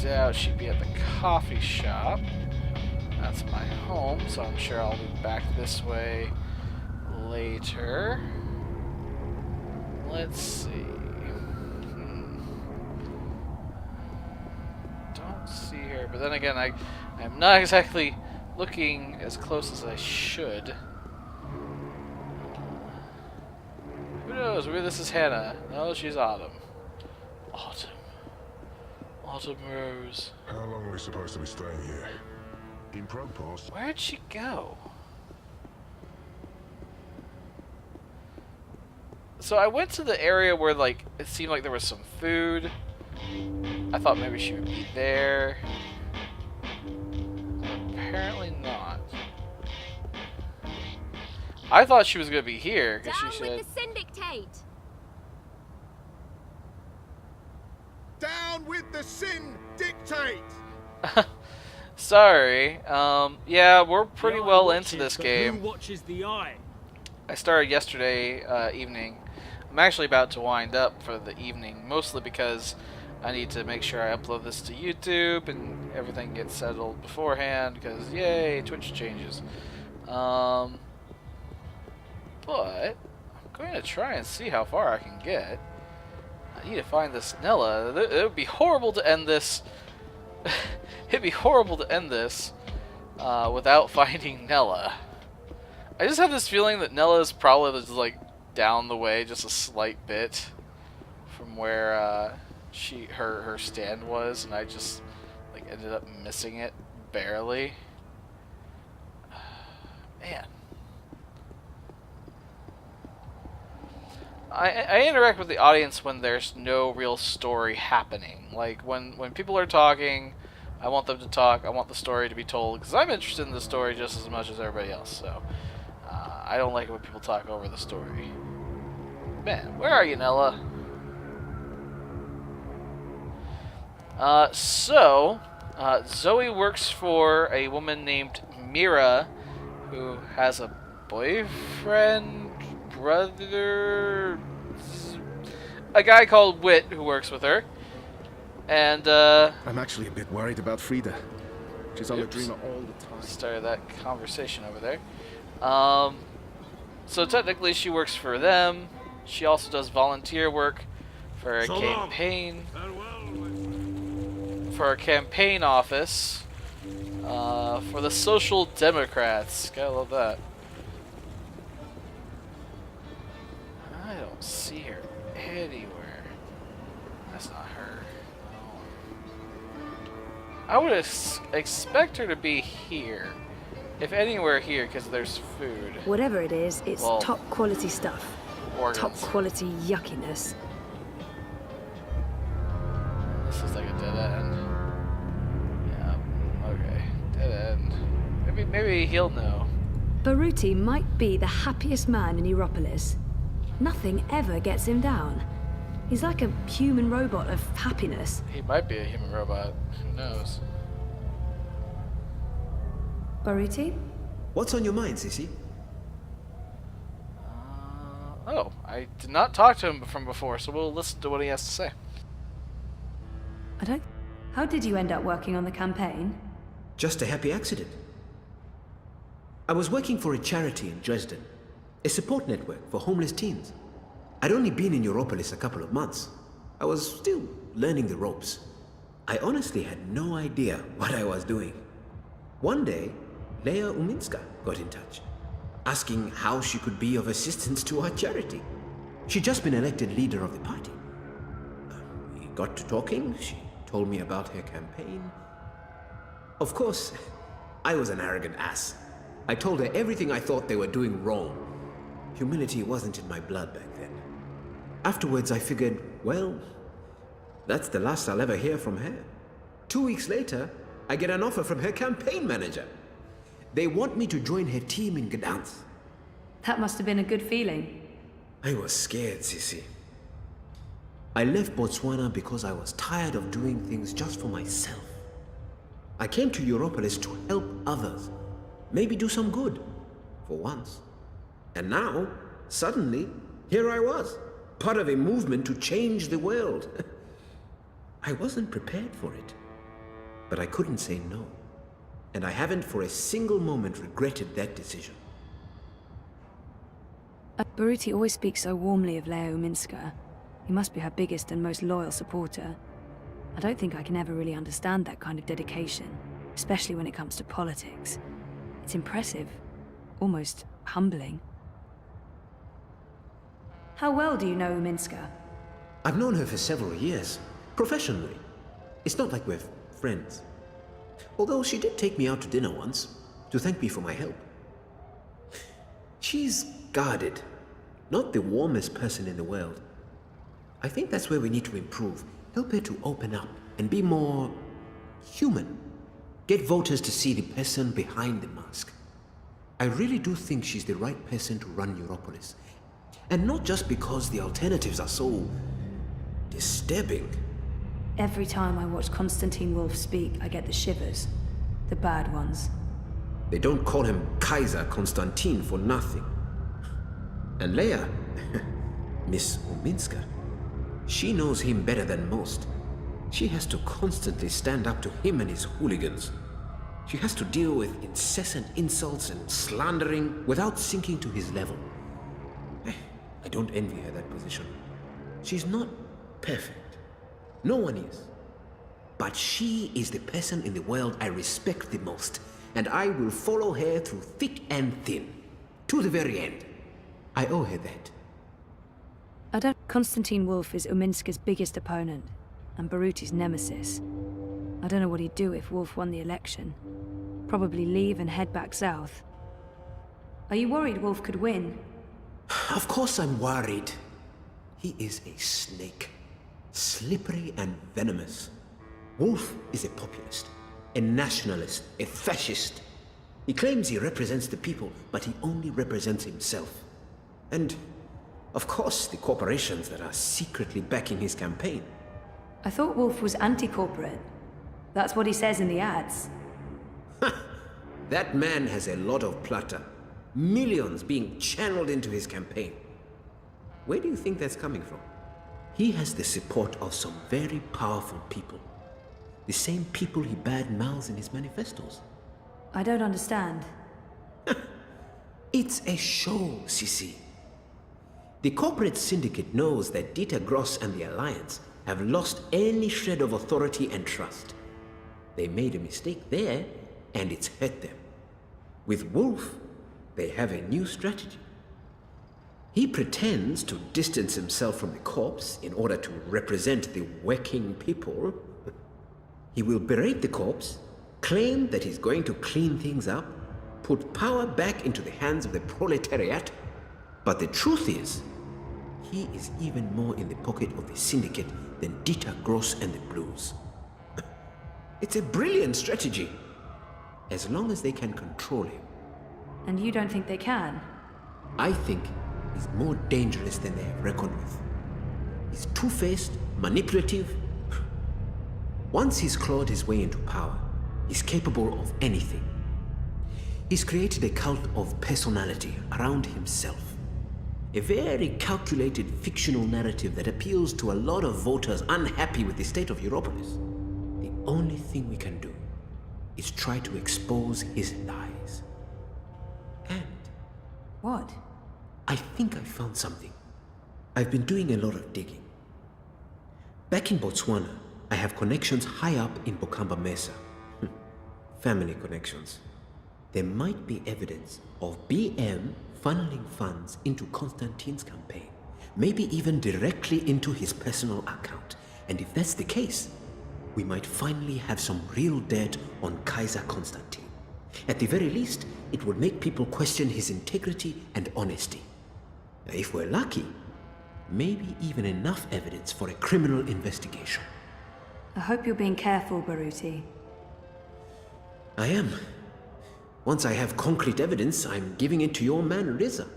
doubt she'd be at the coffee shop. That's my home, so I'm sure I'll be back this way later. Let's see. Don't see her, but then again, I'm not exactly looking as close as I should. Who knows? Maybe this is Hannah. No, she's Autumn. Autumn. Autumn Rose. How long are we supposed to be staying here? In Progpost? Where'd she go? So I went to the area where, like, it seemed like there was some food. I thought maybe she would be there. Apparently not. I thought she was going to be here, because she said... Down with the syndicate! Down with the syndicate! Sorry. Yeah, we're pretty well into this Who game. watches the eye? I started yesterday evening. I'm actually about to wind up for the evening, mostly because I need to make sure I upload this to YouTube and everything gets settled beforehand, because yay, Twitch changes. But I'm going to try and see how far I can get. I need to find this Nella. It would be horrible to end this. It'd be horrible to end this without finding Nella. I just have this feeling that Nella is probably just like down the way, just a slight bit from where her stand was, and I just like ended up missing it barely. Man. I interact with the audience when there's no real story happening. Like, when people are talking, I want them to talk, I want the story to be told, because I'm interested in the story just as much as everybody else, so... I don't like it when people talk over the story. Man, where are you, Nella? Zoe works for a woman named Mira, who has a boyfriend, brother, a guy called Wit who works with her, and I'm actually a bit worried about Frida. She's on the dreamer all the time. Started that conversation over there. So technically she works for them. She also does volunteer work for a campaign. For a campaign office. For the Social Democrats. Gotta love that. I don't see her anywhere. That's not her. No. I would expect her to be here. If anywhere here, because there's food. Whatever it is, it's top quality stuff. Organs. Top quality yuckiness. This is like a dead end. Yeah, okay. Dead end. Maybe he'll know. Baruti might be the happiest man in Europolis. Nothing ever gets him down. He's like a human robot of happiness. He might be a human robot. Who knows? Baruti? What's on your mind, Sissy? Oh, I did not talk to him from before, so we'll listen to what he has to say. How did you end up working on the campaign? Just a happy accident. I was working for a charity in Dresden, a support network for homeless teens. I'd only been in Europolis a couple of months. I was still learning the ropes. I honestly had no idea what I was doing. One day, Leia Uminska got in touch, asking how she could be of assistance to our charity. She'd just been elected leader of the party. We got to talking, she told me about her campaign. Of course, I was an arrogant ass. I told her everything I thought they were doing wrong. Humility wasn't in my blood back then. Afterwards, I figured, well, that's the last I'll ever hear from her. 2 weeks later, I get an offer from her campaign manager. They want me to join her team in Gdansk. That must have been a good feeling. I was scared, Sissy. I left Botswana because I was tired of doing things just for myself. I came to Europolis to help others. Maybe do some good. For once. And now, suddenly, here I was. Part of a movement to change the world. I wasn't prepared for it. But I couldn't say no. And I haven't for a single moment regretted that decision. Baruti always speaks so warmly of Leo Minska. He must be her biggest and most loyal supporter. I don't think I can ever really understand that kind of dedication, especially when it comes to politics. It's impressive, almost humbling. How well do you know Minska? I've known her for several years, professionally. It's not like we're friends. Although she did take me out to dinner once, to thank me for my help. She's guarded, not the warmest person in the world. I think that's where we need to improve. Help her to open up and be more human. Get voters to see the person behind the mask. I really do think she's the right person to run Europolis. And not just because the alternatives are so disturbing. Every time I watch Konstantin Wolf speak, I get the shivers. The bad ones. They don't call him Kaiser Konstantin for nothing. And Leia, Miss Uminska, she knows him better than most. She has to constantly stand up to him and his hooligans. She has to deal with incessant insults and slandering without sinking to his level. I don't envy her that position. She's not perfect. No one is. But she is the person in the world I respect the most, and I will follow her through thick and thin, to the very end. I owe her that. Konstantin Wolf is Uminska's biggest opponent, and Baruti's nemesis. I don't know what he'd do if Wolf won the election. Probably leave and head back south. Are you worried Wolf could win? Of course I'm worried. He is a snake. Slippery and venomous. Wolf is a populist, a nationalist, a fascist. He claims he represents the people, but he only represents himself. And, of course, the corporations that are secretly backing his campaign. I thought Wolf was anti-corporate. That's what he says in the ads. That man has a lot of plata. Millions being channeled into his campaign. Where do you think that's coming from? He has the support of some very powerful people. The same people he bad-mouths in his manifestos. I don't understand. It's a show, Sisi. The corporate syndicate knows that Dieter Gross and the Alliance have lost any shred of authority and trust. They made a mistake there, and it's hurt them. With Wolf, they have a new strategy. He pretends to distance himself from the corps in order to represent the working people. He will berate the corps, claim that he's going to clean things up, put power back into the hands of the proletariat. But the truth is, he is even more in the pocket of the syndicate than Dieter Gross and the Blues. It's a brilliant strategy, as long as they can control him. And you don't think they can? I think he's more dangerous than they have reckoned with. He's two-faced, manipulative. Once he's clawed his way into power, he's capable of anything. He's created a cult of personality around himself. A very calculated fictional narrative that appeals to a lot of voters unhappy with the state of Europolis. The only thing we can do is try to expose his lies. And What? I think I found something. I've been doing a lot of digging. Back in Botswana, I have connections high up in Bokamba Mesa. Family connections. There might be evidence of BM funneling funds into Konstantin's campaign, maybe even directly into his personal account. And if that's the case, we might finally have some real dirt on Kaiser Konstantin. At the very least, it would make people question his integrity and honesty. If we're lucky, maybe even enough evidence for a criminal investigation. I hope you're being careful, Baruti. I am. Once I have concrete evidence, I'm giving it to your man, Riza.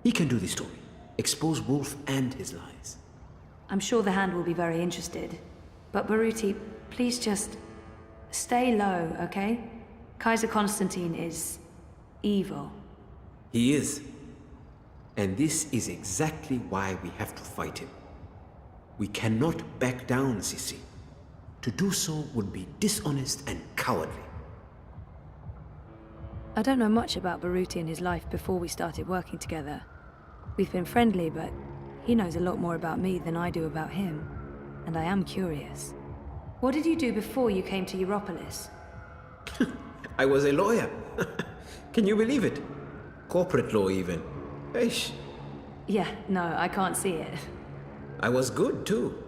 He can do the story, expose Wolf and his lies. I'm sure the Hand will be very interested. But Baruti, please just stay low, okay? Kaiser Konstantin is evil. He is. And this is exactly why we have to fight him. We cannot back down, Sisi. To do so would be dishonest and cowardly. I don't know much about Baruti and his life before we started working together. We've been friendly, but he knows a lot more about me than I do about him. And I am curious. What did you do before you came to Europolis? I was a lawyer. Can you believe it? Corporate law even. Eish. Yeah, no, I can't see it. I was good too.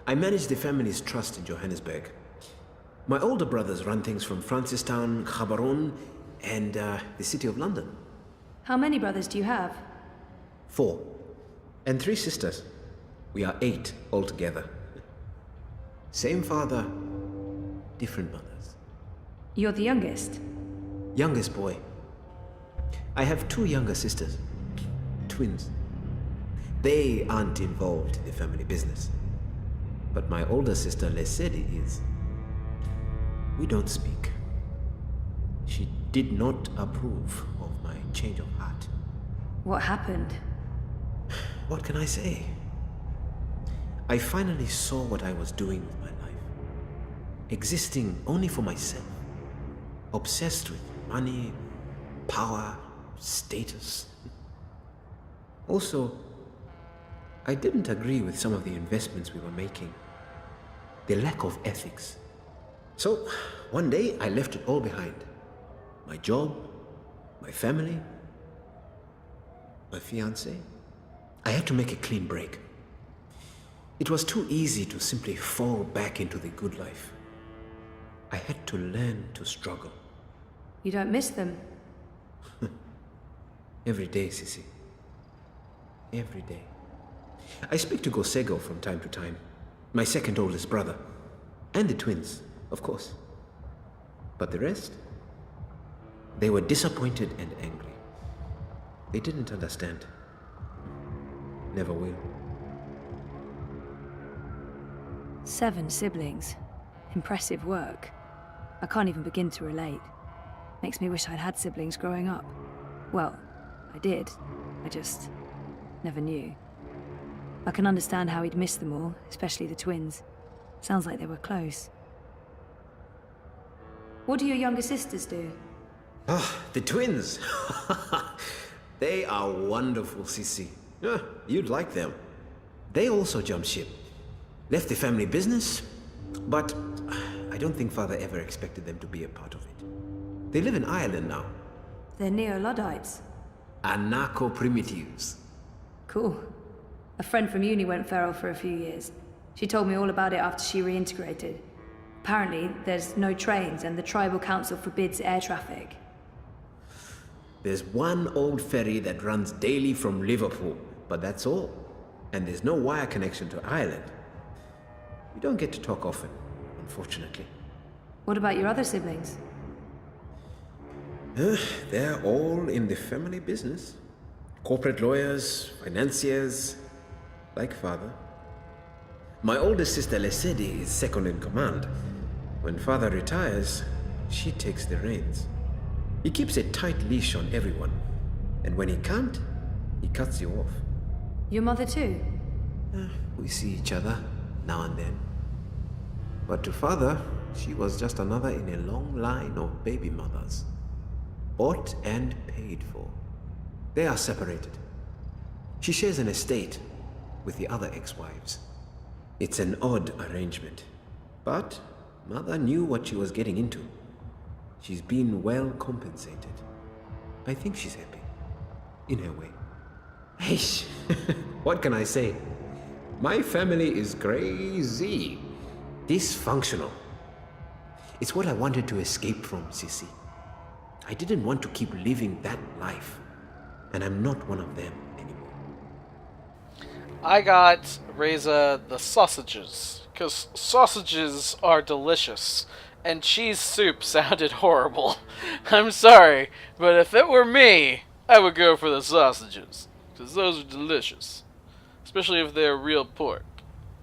I managed the family's trust in Johannesburg. My older brothers run things from Francistown, Gaborone, and the City of London. How many brothers do you have? 4. And 3 sisters. We are 8 altogether. Same father, different mothers. You're the youngest? Youngest boy. I have 2 younger sisters. Twins. They aren't involved in the family business. But my older sister, Lesedi, is. We don't speak. She did not approve of my change of heart. What happened? What can I say? I finally saw what I was doing with my life. Existing only for myself. Obsessed with money, power, status. Also, I didn't agree with some of the investments we were making. The lack of ethics. So, one day I left it all behind. My job, my family, my fiancée. I had to make a clean break. It was too easy to simply fall back into the good life. I had to learn to struggle. You don't miss them? Every day, Sissy. Every day. I speak to Gosego from time to time, my second oldest brother, and the twins, of course. But the rest? They were disappointed and angry. They didn't understand. Never will. 7 siblings. Impressive work. I can't even begin to relate. Makes me wish I'd had siblings growing up. Well, I did. I just never knew. I can understand how he'd miss them all, especially the twins. Sounds like they were close. What do your younger sisters do? Ah, the twins. They are wonderful, Sissy. You'd like them. They also jumped ship. Left the family business, but I don't think father ever expected them to be a part of it. They live in Ireland now. They're neo-Luddites. Anarcho-primitives. Cool. A friend from uni went feral for a few years. She told me all about it after she reintegrated. Apparently, there's no trains and the tribal council forbids air traffic. There's one old ferry that runs daily from Liverpool, but that's all. And there's no wire connection to Ireland. We don't get to talk often, unfortunately. What about your other siblings? They're all in the family business. Corporate lawyers, financiers, like father. My oldest sister Lesedi is second in command. When father retires, she takes the reins. He keeps a tight leash on everyone. And when he can't, he cuts you off. Your mother too? We see each other now and then. But to father, she was just another in a long line of baby mothers. Bought and paid for. They are separated. She shares an estate with the other ex-wives. It's an odd arrangement. But mother knew what she was getting into. She's been well compensated. I think she's happy. In her way. Hey, what can I say? My family is crazy. Dysfunctional. It's what I wanted to escape from, Sissy. I didn't want to keep living that life. And I'm not one of them anymore. I got Reza the sausages, because sausages are delicious, and cheese soup sounded horrible. I'm sorry, but if it were me, I would go for the sausages, because those are delicious, especially if they're real pork.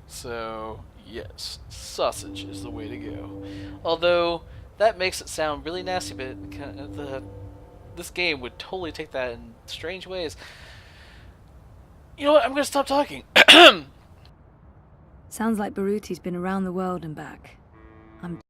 So, yes, sausage is the way to go. Although, that makes it sound really nasty, but this game would totally take that in strange ways. You know what? I'm going to stop talking. Sounds like Baruti's been around the world and back. I'm